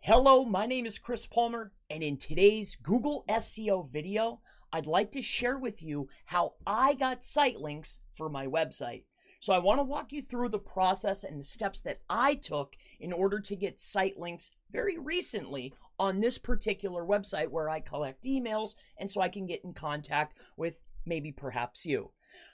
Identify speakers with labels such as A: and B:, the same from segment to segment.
A: Hello, my name is Chris Palmer, and in today's Google SEO video, I'd like to share with you how I got site links for my website. So I want to walk you through the process and the steps that I took in order to get site links very recently on this particular website where I collect emails and so I can get in contact with maybe perhaps you.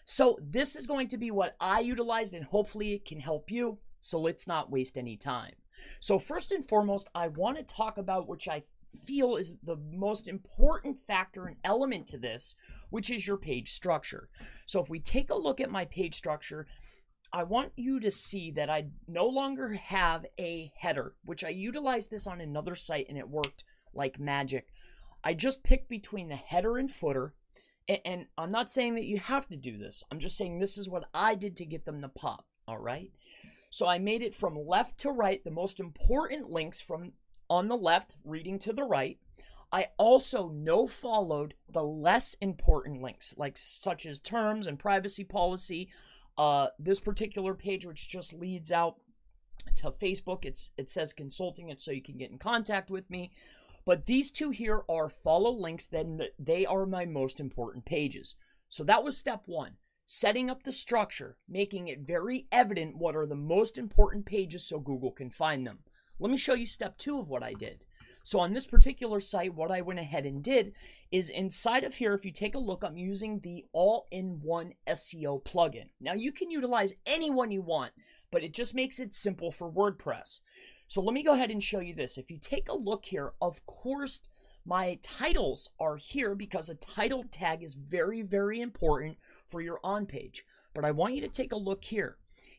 A: So this is going to be what I utilized and hopefully it can help you. So let's not waste any time. So first and foremost, I want to talk about which I feel is the most important factor and element to this, which is your page structure. So if we take a look at my page structure, I want you to see that I no longer have a header, which I utilized this on another site and it worked like magic. I just picked between the header and footer, and I'm not saying that you have to do this. I'm just saying this is what I did to get them to pop, all right? So I made it from left to right, the most important links from on the left, reading to the right. I also no-followed the less important links, like such as terms and privacy policy. This particular page, which just leads out to Facebook, it says consulting, it's so you can get in contact with me. But these two here are follow links, then they are my most important pages. So that was step one. Setting up the structure, making it very evident what are the most important pages so Google can find them. Let me show you step two of what I did. So on this particular site, what I went ahead and did is inside of here, if you take a look, I'm using the all-in-one SEO plugin. Now you can utilize any one you want, but it just makes it simple for WordPress. So let me go ahead and show you this. If you take a look here, of course, my titles are here because a title tag is very, very important for your on page. But I want you to take a look here.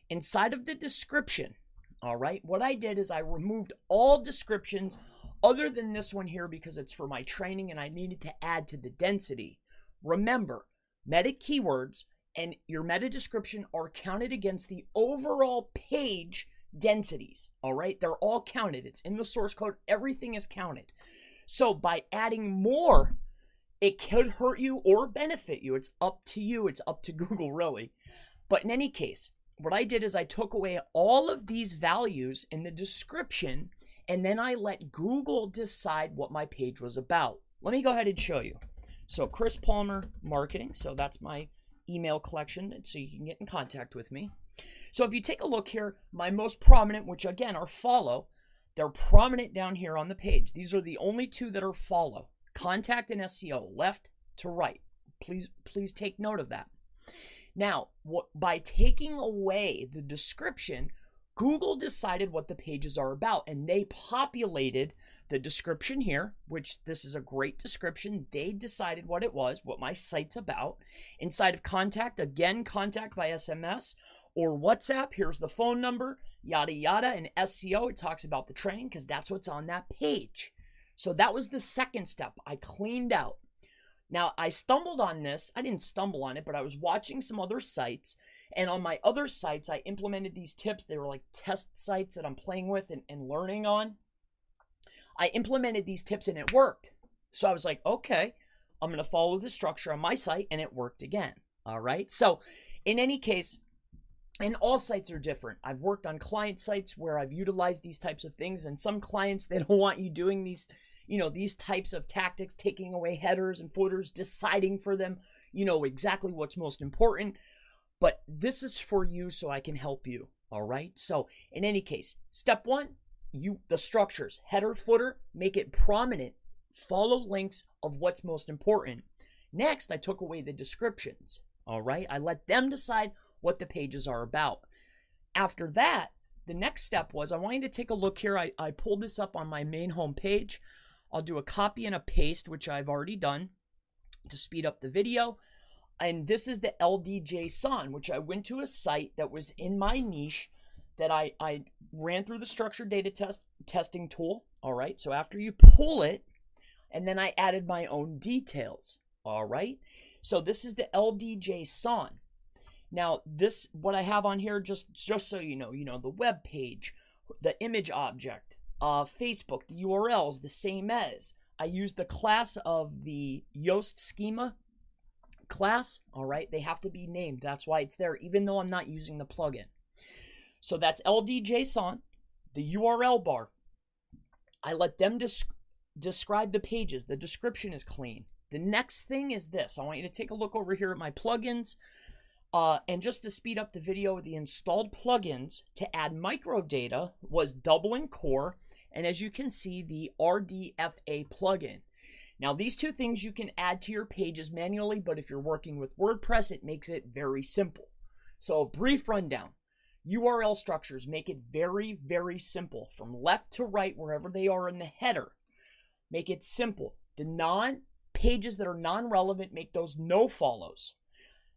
A: Inside of the description, all right, what I did is I removed all descriptions other than this one here because it's for my training and I needed to add to the density. Remember, meta keywords and your meta description are counted against the overall page densities, all right? They're all counted. It's in the source code. Everything is counted. So by adding more, it could hurt you or benefit you. It's up to you. It's up to Google, really. But in any case, what I did is I took away all of these values in the description, and then I let Google decide what my page was about. Let me go ahead and show you. So Chris Palmer Marketing. So that's my email collection, so you can get in contact with me. So if you take a look here, my most prominent, which again are follow, they're prominent down here on the page. These are the only two that are follow. Contact and SEO, left to right. Please take note of that. Now, by taking away the description, Google decided what the pages are about, and they populated the description here, which this is a great description. They decided what it was, what my site's about. Inside of contact, again, contact by SMS or WhatsApp. Here's the phone number, yada, yada. And SEO, it talks about the training because that's what's on that page. So that was the second step. I cleaned out. Now, I stumbled on this. I didn't stumble on it, but I was watching some other sites. And on my other sites, I implemented these tips. They were like test sites that I'm playing with and learning on. I implemented these tips and it worked. So I was like, okay, I'm going to follow the structure on my site, and it worked again. All right. So in any case, and all sites are different. I've worked on client sites where I've utilized these types of things, and some clients, they don't want you doing these, these types of tactics, taking away headers and footers, deciding for them, exactly what's most important. But this is for you so I can help you. All right. So in any case, step one, the structures, header, footer, make it prominent. Follow links of what's most important. Next, I took away the descriptions. All right. I let them decide what the pages are about. After that, the next step was I want you to take a look here. I pulled this up on my main home page. I'll do a copy and a paste, which I've already done to speed up the video. And this is the LDJSON, which I went to a site that was in my niche that I ran through the structured data testing tool. All right. So after you pull it, and then I added my own details. All right. So this is the LDJSON. Now, what I have on here, just so you know, the web page, the image object, Facebook, the URLs, the same as. I used the class of the Yoast schema class, all right? They have to be named. That's why it's there, even though I'm not using the plugin. So that's LDJSON, the URL bar. I let them describe the pages. The description is clean. The next thing is this. I want you to take a look over here at my plugins. And just to speed up the video, the installed plugins to add microdata was Dublin Core, and as you can see, the RDFA plugin. Now, these two things you can add to your pages manually, but if you're working with WordPress, it makes it very simple. So, a brief rundown. URL structures make it very, very simple. From left to right, wherever they are in the header, make it simple. The pages that are non-relevant, make those no follows.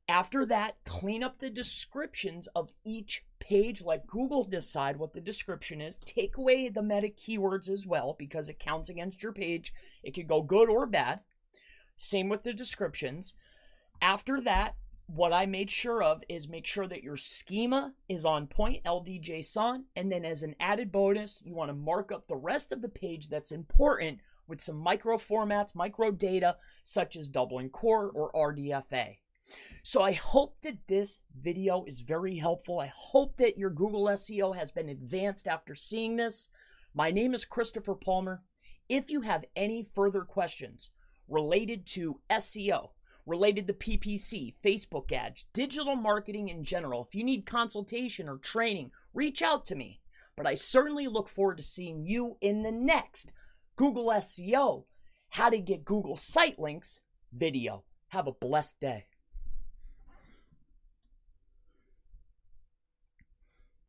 A: After that, clean up the descriptions of each page. Let Google decide what the description is. Take away the meta keywords as well, because it counts against your page. It could go good or bad. Same with the descriptions. After that, what I made sure of is make sure that your schema is on point, LDJSON, and then as an added bonus, you want to mark up the rest of the page that's important with some micro formats, micro data, such as Dublin Core or RDFA. So I hope that this video is very helpful. I hope that your Google SEO has been advanced after seeing this. My name is Christopher Palmer. If you have any further questions related to SEO, related to PPC, Facebook ads, digital marketing in general, if you need consultation or training, reach out to me. But I certainly look forward to seeing you in the next Google SEO, How to Get Google Site Links video. Have a blessed day.